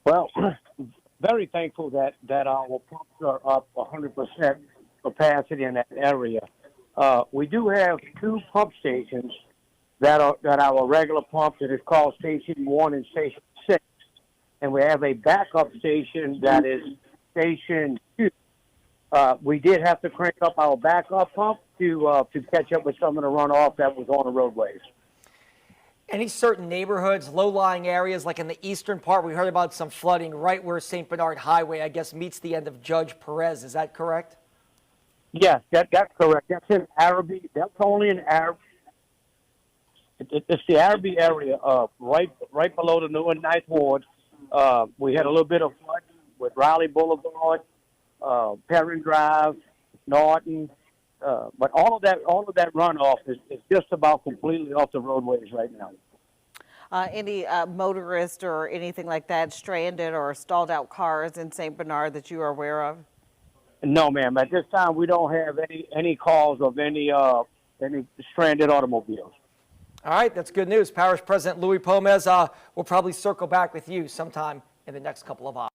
Well, very thankful that our pumps are up 100% capacity in that area. We do have two pump stations that are our regular pumps. It is called Station 1 and Station 6. And we have a backup station that is Station 2. We did have to crank up our backup pump to catch up with some of the runoff that was on the roadways. Any certain neighborhoods, low-lying areas, like in the eastern part, we heard about some flooding right where St. Bernard Highway, I guess, meets the end of Judge Perez. Is that correct? Yes, that's correct. That's in Araby. That's only in Araby. It's the Araby area, right below the New and Ninth Ward. We had a little bit of flooding with Raleigh Boulevard, Perrin Drive, Norton. But all of that runoff is just about completely off the roadways right now. Any motorist or anything like that stranded or stalled out cars in St. Bernard that you are aware of? No, ma'am. At this time, we don't have any calls of any stranded automobiles. All right, that's good news. Parish President Louis Pomez, we'll probably circle back with you sometime in the next couple of hours.